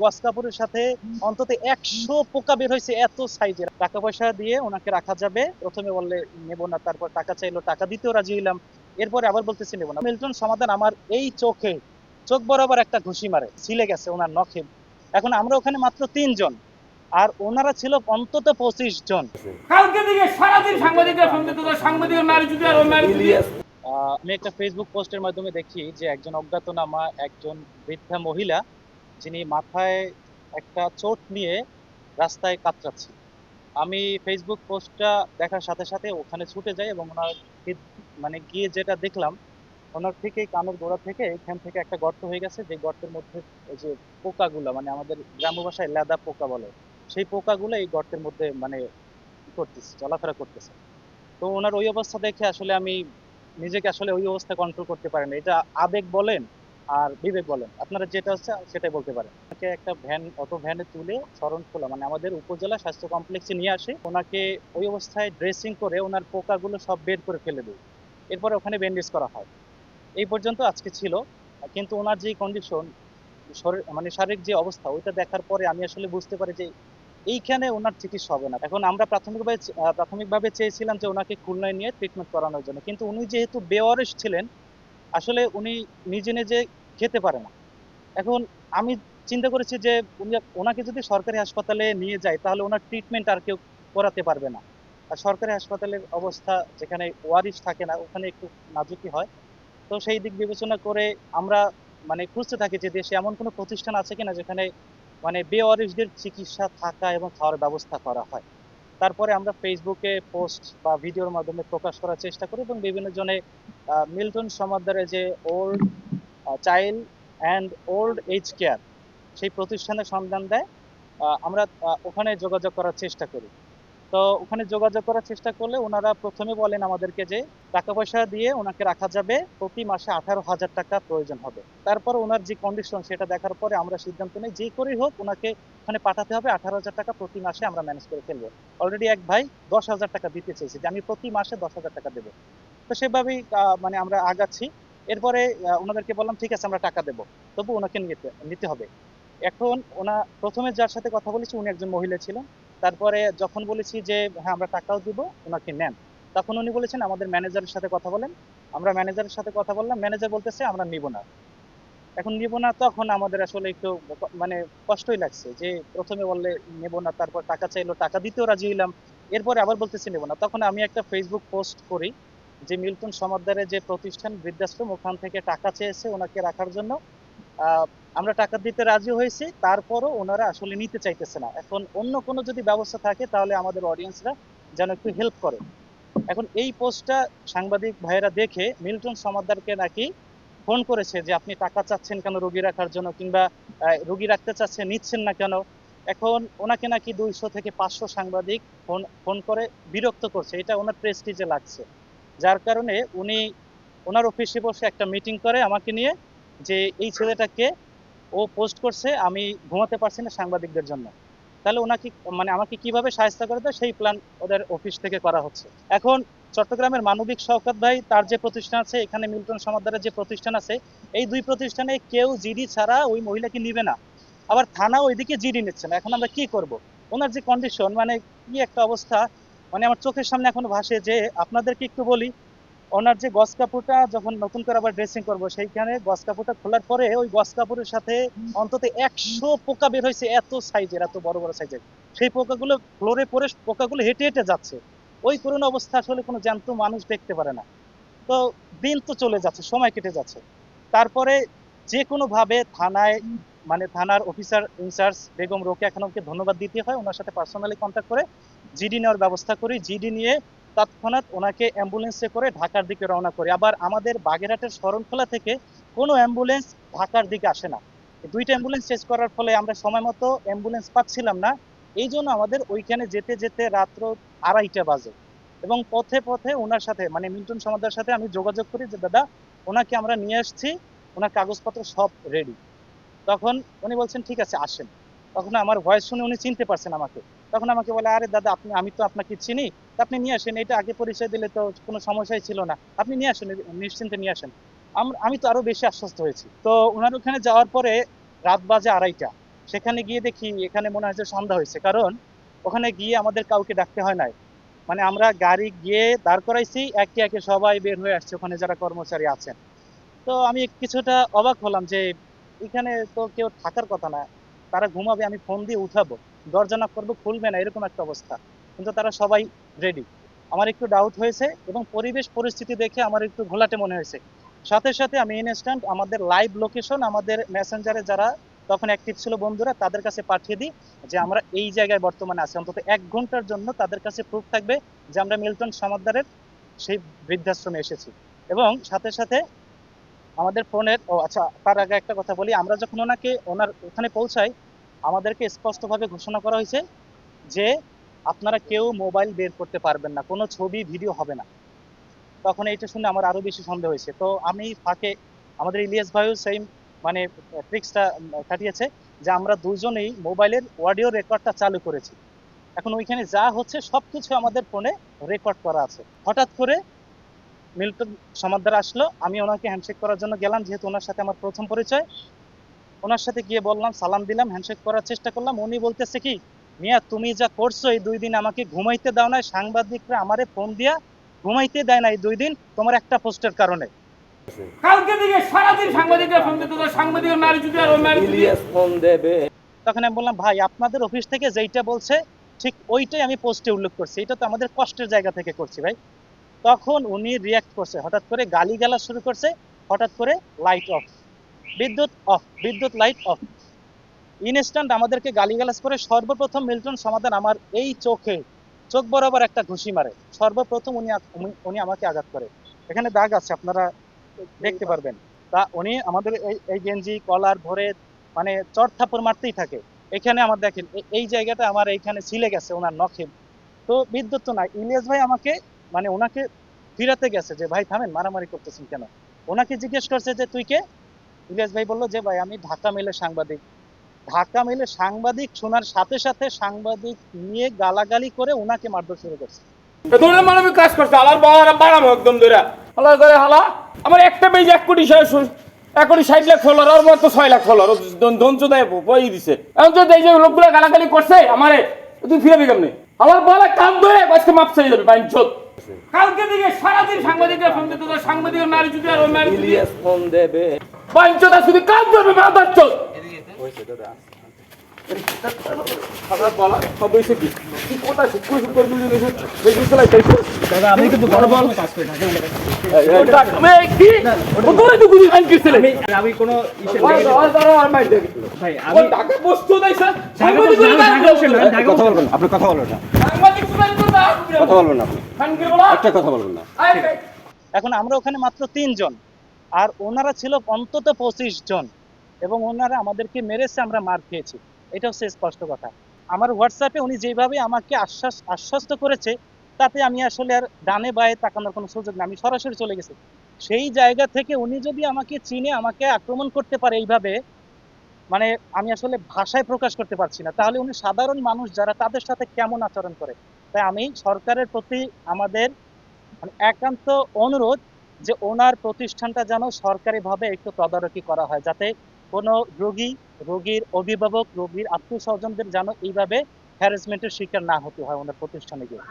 গজ কাপড়ের সাথে অন্তত 100 পোকা বের হয়েছে এত সাইজের। টাকা পয়সা দিয়ে ওনাকে রাখা যাবে, প্রথমে বললে নেবো না, তারপর টাকা চাইলো, টাকা দিতেও রাজি হইলাম, এরপরে আবার বলতেছি নেবো না। মিল্টন সমাধান আমার এই চোখ বরাবর একটা ঘুষি মারে, ছিলে গেছে ওনার নখে। এখন আমরা ওখানে মাত্র 3 জন, আর ওনারা ছিল অন্তত 25 জন। কালকে থেকে সারাদিন সাংবাদিকরা ফোন দিতে, সাংবাদিকের মারি যদি আর ওর মারি যদি। আমি একটা ফেসবুক পোস্টের মাধ্যমে দেখি যে একজন অজ্ঞাতনামা একজন বৃদ্ধা মহিলা, যিনি মাথায় একটা চোট নিয়ে রাস্তায় কাতরাচ্ছে। আমি ফেসবুক পোস্টটা দেখার সাথে সাথে ওখানে ছুটে যাই এবং ওনার মানে গিয়ে যেটা দেখলাম, ওনার থেকে কানের গোড়া থেকে এখান থেকে একটা গর্ত হয়ে গেছে, যে গর্তের মধ্যে ওই যে পোকাগুলা, মানে আমাদের গ্রাম্য ভাষায় লেদা পোকা বলে, সেই পোকাগুলো এই গর্তের মধ্যে মানে করতেছে, চলাফেরা করতেছে। তো ওনার ওই অবস্থা দেখে আসলে আমি নিজেকে আসলে ওই অবস্থা কন্ট্রোল করতে পারি না। এটা আবেগ বলেন আর বিবেক বলেন, আপনারা যেটা হচ্ছে সেটাই বলতে পারেন। ওনাকে একটা অটো ভ্যানে তুলে শরণখোলা মানে আমাদের উপজেলা স্বাস্থ্য কমপ্লেক্সে নিয়ে আসে। ওনাকে ওই অবস্থায় ড্রেসিং করে ওনার পোকাগুলো সব বের করে ফেলে দেয়। এরপরে ওখানে ব্যান্ডেজ করা হয়। এই পর্যন্ত আজকে ছিল। কিন্তু ওনার যে কন্ডিশন, মানে শারীরিক যে অবস্থা, ওইটা দেখার পরে আমি আসলে বুঝতে পারি যে এইখানে ওনার চিকিৎসা হবে না। এখন আমরা প্রাথমিকভাবে চেয়েছিলাম যে ওনাকে খুলনায় নিয়ে ট্রিটমেন্ট করানোর জন্য, কিন্তু উনি যেহেতু বেওয়ারিশ ছিলেন, আসলে উনি নিজে নিজে খেতে পারে না। এখন আমি চিন্তা করেছি যে ওনাকে যদি সরকারি হাসপাতালে নিয়ে যায় তাহলে ওনার ট্রিটমেন্ট আর কেউ করাতে পারবে না। আর সরকারি হাসপাতালের অবস্থা, যেখানে ওয়ারিশ থাকে না, ওখানে একটু নাজুকি হয়। তো সেই দিক বিবেচনা করে আমরা মানে খুঁজতে থাকি যে দেশে এমন কোনো প্রতিষ্ঠান আছে কিনা যেখানে মানে বেওয়ারিশদের চিকিৎসা, থাকা এবং খাওয়ার ব্যবস্থা করা হয়। তারপরে আমরা ফেসবুকে পোস্ট বা ভিডিওর মাধ্যমে প্রকাশ করার চেষ্টা করি এবং বিভিন্ন জনে মিল্টন সমাদ্দারে যে old child and old age care, সেই প্রতিষ্ঠানের সন্ধান দেয়। আমরা ওখানে যোগাযোগ করার চেষ্টা করি। তো ওখানে যোগাযোগ করার চেষ্টা করলে ওনারা প্রথমে বলেন আমাদেরকে যে টাকা পয়সা দিয়ে ওনাকে রাখা যাবে, প্রতি মাসে 18,000 টাকা প্রয়োজন হবে। তারপর ওনার যে কন্ডিশন সেটা দেখার পরে আমরা সিদ্ধান্ত নিই যে করেই হোক ওনাকে ওখানে পাঠাতে হবে, 18,000 টাকা প্রতি মাসে আমরা ম্যানেজ করে ফেলবো। অলরেডি এক ভাই 10,000 টাকা দিতে চেয়েছে, যে আমি প্রতি মাসে 10,000 টাকা দেবো। তো সেভাবেই মানে আমরা আগাচ্ছি। এরপরে ওনাদেরকে বললাম ঠিক আছে আমরা টাকা দেবো, তবু ওনাকে নিতে নিতে হবে। এখন প্রথমে যার সাথে কথা বলেছি উনি একজন মহিলা ছিলেন। তারপরে যখন বলেছি যে হ্যাঁ আমরা টাকাও দিব, ওনাকে নেন, তখন উনি বলেছেন আমাদের ম্যানেজারের সাথে কথা বলেন। আমরা ম্যানেজারের সাথে কথা বললাম, ম্যানেজার বলতেছে আমরা নিব না। এখন নিব না, তখন আমাদের আসলে একটু মানে কষ্টই লাগছে যে প্রথমে বললে নেব না, তারপর টাকা চাইলো, টাকা দিতেও রাজি হইলাম, এরপরে আবার বলতেছি নেব না। তখন আমি একটা ফেসবুক পোস্ট করি যে মিল্টন সমাদ্দারের যে প্রতিষ্ঠান বৃদ্ধাশ্রম, ওখান থেকে টাকা চেয়েছে ওনাকে রাখার জন্য। আহ, আমরা টাকা দিতে রাজি হয়েছি, তারপরও ওনারা আসলে নিতে চাইতেছে না। এখন অন্য কোনো যদি ব্যবস্থা থাকে তাহলে আমাদের অডিয়েন্সরা যেন একটু হেল্প করে। এখন এই পোস্টটা সাংবাদিক ভাইয়েরা দেখে মিল্টন সমাদ্দারকে নাকি ফোন করেছে যে আপনি টাকা চাচ্ছেন কেন রোগী রাখার জন্য, কিংবা রোগী রাখতে চাচ্ছেন, নিচ্ছেন না কেন। এখন ওনাকে নাকি 200 থেকে 500 সাংবাদিক ফোন ফোন করে বিরক্ত করছে, এটা ওনার প্রেস্টিজে লাগছে। যার কারণে উনি ওনার অফিসে বসে একটা মিটিং করে আমাকে নিয়ে, যে এই ছেলেটাকে ও পোস্ট করছে, আমি ঘুমাতে পারছি না সাংবাদিকদের জন্য। তাহলে ওনাকে মানে আমাকে কিভাবে সাহায্য করে দেয় সেই প্ল্যান ওদের অফিস থেকে করা হচ্ছে। এখন চট্টগ্রামের মানবিক শওকত ভাই তার যে প্রতিষ্ঠান আছে, এখানে মিল্টন সমাদ্দারের যে প্রতিষ্ঠান আছে, এই দুই প্রতিষ্ঠানে কেউ জিডি ছাড়া ওই মহিলাকে নিবে না। আবার থানা ওইদিকে জিডি নিচ্ছে না। এখন আমরা কি করব? ওনার যে কন্ডিশন, মানে কি একটা অবস্থা, মানে আমার চোখের সামনে এখনো ভাসে। যে আপনাদেরকে একটু বলি, ওনার যে গজ কাপড়টা যখন নতুন করে আবার ড্রেসিং করবো, সেইখানে গজ কাপড়টা খোলার পরে ওই গজ কাপড়ের সাথে অন্তত 100 পোকা বের হয়েছে এত সাইজের, এত বড় বড় সাইজের। সেই পোকাগুলো ফ্লোরে পড়ে পোকাগুলো হেঁটে হেঁটে যাচ্ছে। ওই করুণ অবস্থা আসলে কোনো জ্যান্ত মানুষ দেখতে পারে না। তো দিন তো চলে যাচ্ছে, সময় কেটে যাচ্ছে। তারপরে যে কোনো ভাবে থানায়, মানে থানার অফিসার ইনচার্জ বেগম রোকেয়া খানমকে ধন্যবাদ দিতে হয়, ওনার সাথে পার্সোনালি কন্ট্যাক্ট করে জিডি নেওয়ার ব্যবস্থা করি। জিডি নিয়ে তৎক্ষণাৎ ওনাকে অ্যাম্বুলেন্সে করে ঢাকার দিকে রওনা করি। আবার আমাদের বাগেরহাটের শরণখোলা থেকে কোনো অ্যাম্বুলেন্স ঢাকার দিকে আসে না। দুইটা অ্যাম্বুলেন্স চেঞ্জ করার ফলে আমরা সময় মতো অ্যাম্বুলেন্স পাচ্ছিলাম না। এই জন্য আমাদের ওইখানে যেতে যেতে রাত্র 2:30 বাজে। এবং পথে পথে ওনার সাথে মানে মিল্টন সমাদ্দার সাথে আমি যোগাযোগ করি যে দাদা ওনাকে আমরা নিয়ে আসছি, ওনার কাগজপত্র সব রেডি। তখন উনি বলছেন ঠিক আছে আসেন। তখন আমার ভয়েস শুনে উনি চিনতে পারছেন আমাকে। তখন আমাকে বলে আরে দাদা আপনি, আমি তো আপনাকে চিনি, তা আপনি নিয়ে আসেন, এটা আগে পরিচয় দিলে তো কোনো সমস্যাই ছিল না, আপনি নিয়ে আসেন, নিশ্চিন্তে নিয়ে আসেন। আমি তো আরো বেশি আশ্বস্ত হয়েছি। তো ওনার ওখানে যাওয়ার পরে রাত বাজে 2:30। সেখানে গিয়ে দেখি এখানে মনে হয় যে সন্ধ্যা হয়েছে, কারণ ওখানে গিয়ে আমাদের কাউকে ডাকতে হয় নাই। মানে আমরা গাড়ি গিয়ে দাঁড় করাইছি, একে একে সবাই বের হয়ে আসছে ওখানে যারা কর্মচারী আছেন। তো আমি কিছুটা অবাক হলাম যে এখানে তো কেউ থাকার কথা না, তারা ঘুমাবে, আমি ফোন দিয়ে উঠাবো, দরজা নক করবো, খুলবে না, এরকম একটা অবস্থা। কিন্তু তারা সবাই রেডি। আমার একটু ডাউট হয়েছে এবং পরিবেশ পরিস্থিতি দেখে আমার একটু ঘোলাটে মনে হয়েছে। সাথে সাথে আমি ইনস্ট্যান্ট আমাদের লাইভ লোকেশন আমাদের মেসেঞ্জারে যারা তখন অ্যাক্টিভ ছিল বন্ধুরা তাদের কাছে পাঠিয়ে দিই যে আমরা এই জায়গায় বর্তমানে আছি, অন্তত 1 ঘন্টার জন্য তাদের কাছে প্রুফ থাকবে যে আমরা মিল্টন সমাদ্দারের সেই বৃদ্ধাশ্রমে এসেছি। এবং সাথে সাথে আমাদের ফোনের, ও আচ্ছা তার আগে একটা কথা বলি, আমরা যখন ওনার ওখানে পৌঁছাই আমাদেরকে স্পষ্টভাবে ঘোষণা করা হয়েছে যে আপনারা কেউ মোবাইল বের করতে পারবেন না, কোনো ছবি ভিডিও হবে না। তখন এইটা শুনে আমার আরো বেশি সন্দেহ হয়েছে। তো আমি ফাঁকে আমাদের ইলিয়াস ভাইও সেই মানে ট্রিক্সটা খাটিয়েছে যে আমরা দুজনেই মোবাইলের অডিও রেকর্ডটা চালু করেছি। এখন ওইখানে যা হচ্ছে সবকিছু আমাদের ফোনে রেকর্ড করা আছে। হঠাৎ করে মিল্টন সমাদ্দার আসলো, আমি ওনাকে হ্যান্ডশেক করার জন্য গেলাম, যেহেতু ওনার সাথে আমার প্রথম পরিচয়। ওনার সাথে গিয়ে বললাম, সালাম দিলাম, হ্যান্ডশেক করার চেষ্টা করলাম। উনি বলতেছে কি, মিয়া তুমি যা করছো, এই 2 দিন আমাকে ঘুমাইতে দাও না, সাংবাদিকরা আমারে ফোন দিয়া ঘুমাইতে দেয় না এই 2 দিন তোমার একটা পোস্টের কারণে। কালকে থেকে সারাদিন সাংবাদিকরা ফোন দিত, সাংবাদিকের মারি যদি আর ওর মারি যদি। ইলিয়াস ফোন দেবে। তখন আমি বললাম, ভাই আপনাদের অফিস থেকে যেইটা বলছে ঠিক ওইটাই আমি পোস্টে উল্লেখ করছি, এটা তো আমাদের কষ্টের জায়গা থেকে করছি ভাই। তখন উনি রিয়াক্ট করছে, হঠাৎ করে গালিগালাজ শুরু করছে, হঠাৎ করে লাইট অফ, বিদ্যুৎ অফ, বিদ্যুৎ লাইট অফ। ইনস্ট্যান্ট আমাদেরকে গালিগালাজ করে সর্বপ্রথম মিল্টন সমাধান আমার এই চোখ বরাবর একটা ঘুষি মারে। সর্বপ্রথম উনি আমাকে আঘাত করে, এখানে দাগ আছে আপনারা দেখতে পারবেন। তা উনি আমাদের এই গেঞ্জি কলার ধরে মানে চড় থাপ্পড় মারতেই থাকে। এখানে আমার দেখেন এই জায়গাটা আমার এইখানে ছিলে গেছে ওনার নখে। তো বিদ্যুৎ তো নাই, ইলিয়াস ভাই আমাকে মানে ওনাকে ফিরাতে গেছে যে ভাই থামেন, মারামারি করতেছেন কেন। ওনাকে জিজ্ঞেস করছে যে তুই কে। ইলিয়াস ভাই বললো যে ভাই আমি ঢাকা মেইলের সাংবাদিক। ঢাকা মেইলের সাংবাদিক শোনার সাথে সাথে সাংবাদিক নিয়ে গালাগালি করে ওনাকে মারধর শুরু করছে। তোমরা মানবিক কাজ করছে, আলার বাড়া বাড়ামো একদম ধরে হালা করে হালা। আমার একটা পেজ 1,60,60,000 ফলোয়ার, আর মাত্র 6 লাখ ফলোয়ার, ধনচোদায় বই দিছে। এখন যদি এই যে লোকগুলো গালাগালি করছে আমারে, তুই ফিরে কেমনে? আমার বলা কাম ধরে আজকে মাপ চাই যাবে বাইনচোদ। কালকে থেকে সারাদিন সাংবাদিকরা ফোন দিত, সাংবাদিকের মারি যদি আর ওর মারি যদি। ইলিয়াস ফোন দেবে। বাইনচোদ আর শুধু কাম ধরবে মাদারচোদ। আমার বলা সব হইছে কি? কি কথা শুক্র বুঝে গেছে। বেশি চলাই তাইছো। দাদা আমি কিন্তু বড় বড় কাজ করি ঢাকা মেলে। আমি কি? ও দূরে তো গুলি আনকিছিলে। আমি কোনো ইসে আর মাইর দেবে। ভাই আমি টাকা বস্তু দাইছা। সাংবাদিকরা কথা বলবেন না, আপনি কথা বলবেন না, সাংবাদিকরা তো না। কথা বলবেন না আপনি, খানকে বলা। একটা কথা বলবেন না। এখন আমরা ওখানে মাত্র 3 জন, আর ওনারা ছিল অন্তত 25 জন, এবং ওনারা আমাদেরকে মেরেছে, আমরা মার খেয়েছি। এটা হচ্ছে স্পষ্ট কথা। আমার হোয়াটসঅ্যাপে উনি যেভাবে আমাকে আশ্বস্ত করেছে, তাতে আমি আসলে আর ডানে বায়ে তাকানোর কোনো সুযোগ না, আমি সরাসরি চলে গেছি। সেই জায়গা থেকে উনি যদি আমাকে চিনে আমাকে আক্রমণ করতে পারে এইভাবে, মানে আমি আসলে ভাষায় প্রকাশ করতে পারছি না। তাহলে উনি সাধারণ মানুষ যারা, তাদের সাথে কেমন আচরণ করে। তাই আমি সরকারের প্রতি আমাদের মানে একান্ত অনুরোধ যে ওনার প্রতিষ্ঠানটা যেন সরকারিভাবে একটু তদারকি করা হয়, যাতে কোনো রোগী, রোগীর অভিভাবক, রোগীর আত্মীয় স্বজনদের যেন এইভাবে হ্যারাসমেন্টের শিকার না হতে হয় ওনার প্রতিষ্ঠানে গিয়ে।